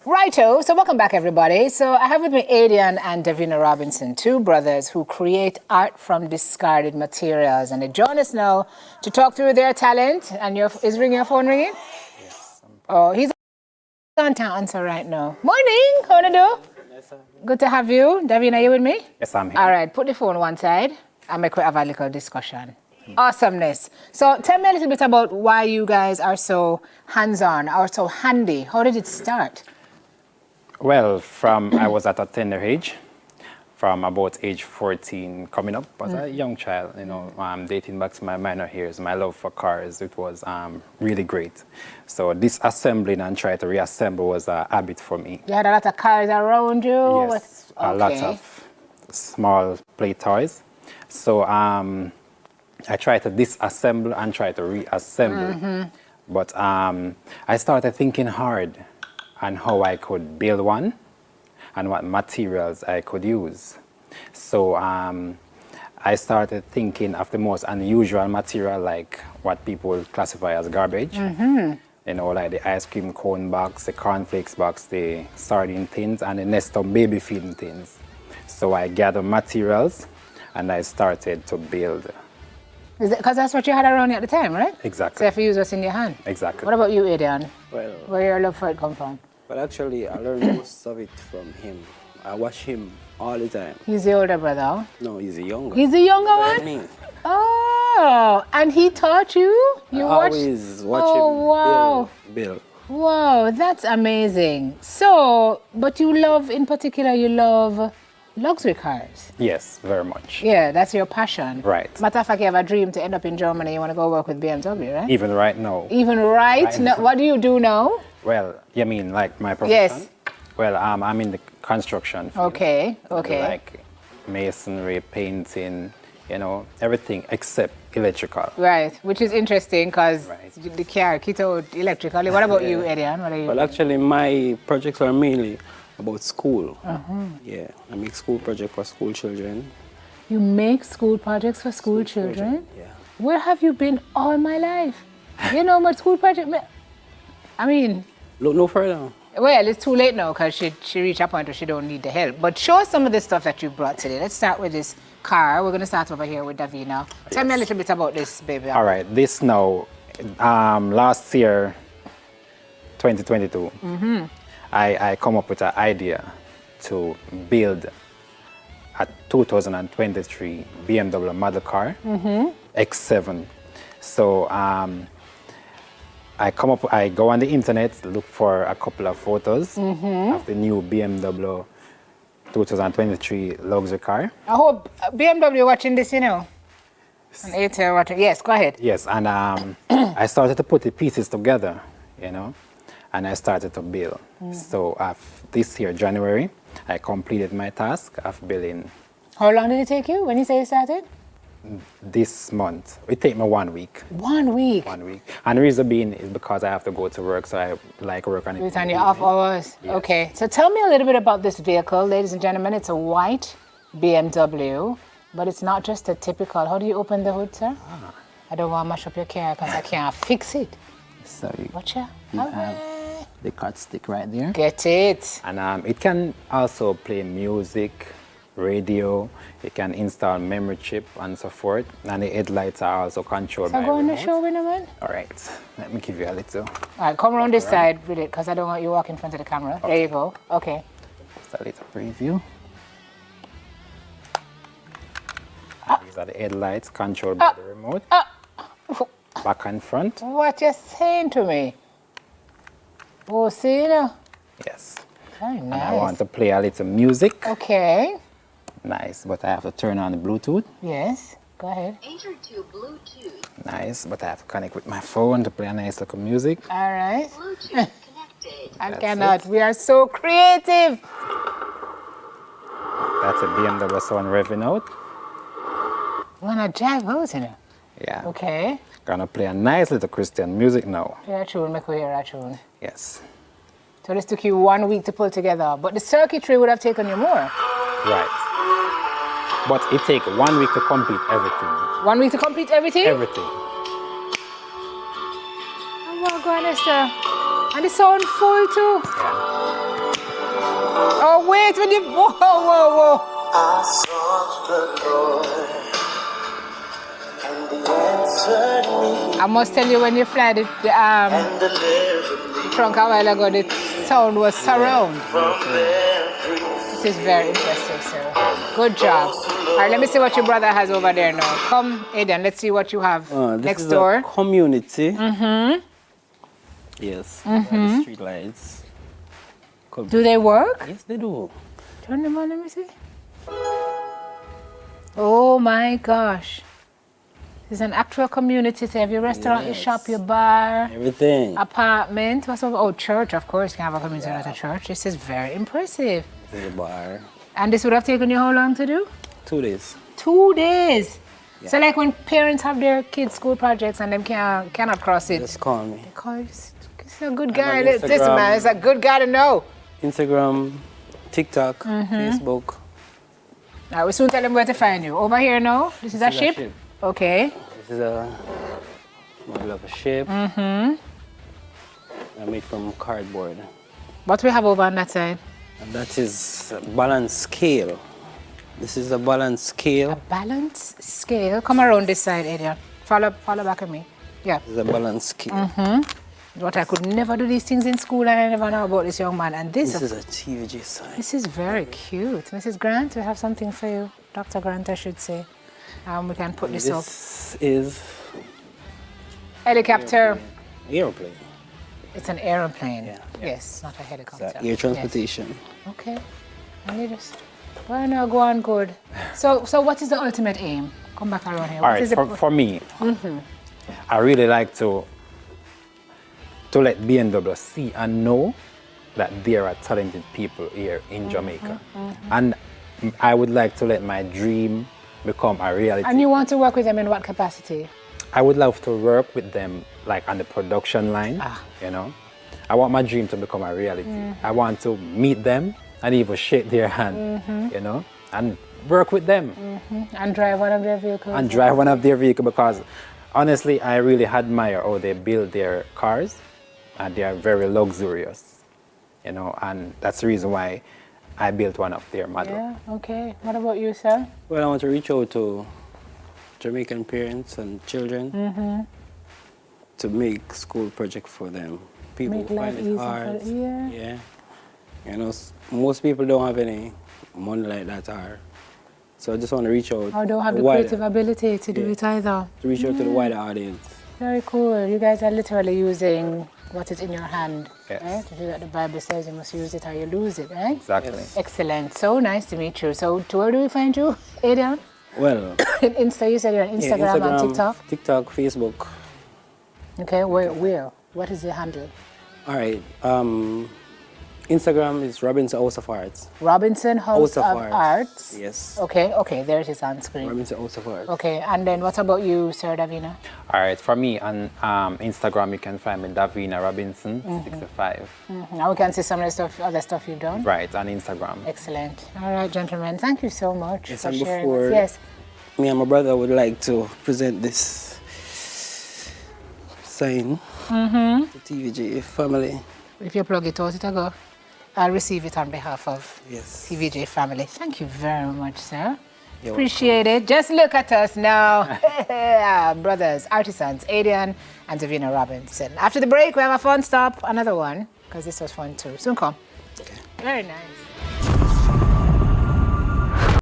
Righto, so welcome back everybody. So I have with me Adian and Davina Robinson, two brothers who create art from discarded materials, and they join us now to talk through their talent. And is your phone ringing? Yes. Oh, he's on to answer right now. Morning, how do you do? Good to have you. Davina, you with me? Yes, I'm here. All right, put the phone one side and make we have a little discussion. Awesomeness. So tell me a little bit about why you guys are so hands-on or so handy. How did it start? Well, I was at a tender age, from about age 14 coming up as a young child, dating back to my minor years, my love for cars, it was really great. So disassembling and trying to reassemble was a habit for me. You had a lot of cars around you? Yes, a lot of small play toys. So I tried to disassemble and try to reassemble. But I started thinking hard on how I could build one and what materials I could use. So I started thinking of the most unusual material, like what people classify as garbage. Like the ice cream cone box, the cornflakes box, the sardine tins, and the Nestor baby feeding tins. So I gathered materials and I started to build. Because that's what you had around you at the time, right? Exactly. So if you use what's in your hand. Exactly. What about you, Adian? Well, Where your love for it come from? but actually, I learned most of it from him. I watch him all the time. He's the older brother. No, he's a younger. He's the younger one? Me. Oh, and he taught you? You I always watch him build. Wow, that's amazing. So, but you love luxury cars. Yes, very much. Yeah, that's your passion. Right. Matter of fact, you have a dream to end up in Germany. You want to go work with BMW, right? Even right now. Even right now? What do you do now? Well, you mean like my profession? Yes. Well, I'm in the construction field. Okay. Like masonry, painting, everything except electrical. Right, which is interesting because Right. the car kit out electrically. What about you, Edian? What are you Well, actually, my projects are mainly about school. Yeah, I make school projects for school children. You make school projects for school children? Yeah. Where have you been all my life? My school project. I mean, Look no further. well, it's too late now because she reached a point where she don't need the help. But show us some of the stuff that you brought today. Let's start with this car. We're going to start over here with Davina. Tell me a little bit about this, baby. All right, this now, last year, 2022, I come up with an idea to build a 2023 BMW model car, X7. So I go on the internet, look for a couple of photos of the new BMW 2023 luxury car. I hope BMW watching this, And ATL watching. Yes, go ahead. Yes, and I started to put the pieces together, and I started to build. So this year, January, I completed my task of building. How long did it take you when you say you started? This month. It took me 1 week. 1 week? 1 week. And the reason being is because I have to go to work, so I like work on it. It's on your off hours? Yes. Okay. So tell me a little bit about this vehicle, ladies and gentlemen. It's a white BMW, but it's not just a typical. How do you open the hood, sir? I don't want to mash up your car because I can't fix it. So Watch ya. you have the cut stick right there. Get it. And it can also play music, radio, it can install memory chip and so forth, and the headlights are also controlled by So go on the remote. show in a minute. All right, let me give you a little. All right, come around this side with it because I don't want you to walk in front of the camera. Okay. There you go. Okay. Just a little preview. These are the headlights controlled by the remote. Back and front. What you saying to me? Oh, see you now? Yes. Very And I nice. want to play a little music. Okay. Nice, but I have to turn on the Bluetooth. Yes. Go ahead. Enter to Bluetooth. Nice, but I have to connect with my phone to play a nice little music. All right. Bluetooth connected. I That's cannot. it. We are so creative. That's a BMW sound revving out. Wanna drive out, Yeah. Okay. Gonna play a nice little Christian music now. Play a tune, make we hear a tune. Yes. So this took you 1 week to pull together, but the circuitry would have taken you more. Right. But it takes 1 week to complete everything. 1 week to complete everything? Everything. Oh, well, go on, Esther. And the sound full too. Yeah. Oh, wait, when you, whoa, whoa, whoa. I sought the Lord, and He answered me, I must tell you, when you fly and delivered me trunk a while ago, the sound was surround. from every This is very impressive, sir. Good job. All right, let me see what your brother has over there now. Come, Aidan, let's see what you have This next is door. a community. Yes. The street lights. Do they work? Yes, they do. Turn them on, let me see. Oh my gosh. This is an actual community. So you have your restaurant, your Yes. shop, your bar, Everything. apartment. What's over? Oh, church, of course. You can have a community at a church. This is very impressive. This is a bar. And this would have taken you how long to do? 2 days. 2 days. Yeah. So like when parents have their kids' school projects and them cannot cross it. Just call me. Because he's a good I'm guy. on Listen, Instagram. man, he's a good guy to know. Instagram, TikTok, Facebook. I will soon tell them where to find you. Over here now. This is a This is a ship? ship. Okay. This is a model of a ship. I made from cardboard. What we have over on that side? And that is a balance scale. This is a balance scale. Balance scale. Come around this side, Adrian. Follow back at me. Yeah. This is a balance scale. What I could never do these things in school and I never know about this young man. And This is a TVJ sign. this is very cute. Mrs. Grant, we have something for you. Dr. Grant, I should say. We can put this up. This is Helicopter. airplane. It's an aeroplane. Yeah. Yes, not a helicopter. It's air transportation. Yes. Okay. I need this. Well, no, go on, good. So what is the ultimate aim? Come back around here. All What right, is the for me, I really like to let BMW see and know that there are talented people here in Jamaica. And I would like to let my dream become a reality. And you want to work with them in what capacity? I would love to work with them like on the production line, you know. I want my dream to become a reality. I want to meet them and even shake their hand, you know, and work with them. And drive one of their vehicles? And drive one of their vehicles, because honestly, I really admire how they build their cars, and they are very luxurious, you know, and that's the reason why I built one of their models. Yeah, okay. What about you, sir? Well, I want to reach out to Jamaican parents and children to make school project for them. People Make find life it easy hard. for- yeah. Yeah. You know, most people don't have any money like that are. So I just want to reach out. Or don't have the wider- creative ability to do Yeah. it either. to reach out to the wider audience. Very cool. You guys are literally using what is in your hand. Yes. Right? To do that, the Bible says you must use it or you lose it, right? Exactly. Yes. Excellent. So nice to meet you. So where do we find you, Adrian? Well, In Insta, you said you're on yeah, Instagram and TikTok? TikTok, Facebook. Okay, where? What is the handle? All right. Instagram is Robinson House of Arts. Robinson House of Arts. Yes. Okay, there it is on screen. Robinson House of Arts. Okay, and then what about you, Sir Davina? All right, for me on Instagram, you can find me Davina Robinson 65. Now we can see some of the stuff, other stuff you've done. Right, on Instagram. Excellent. All right, gentlemen, thank you so much Yes, for and sharing. before- Yes. Me and my brother would like to present this sign to TVJ family. If you plug it out, it'll go. I'll receive it on behalf of Yes. TVJ family. Thank you very much, sir. You're Appreciate it. Just look at us now. Our brothers, artisans, Adian and Davina Robinson. After the break, we have a fun stop, another one, because this was fun too. Soon come. Okay. Very nice.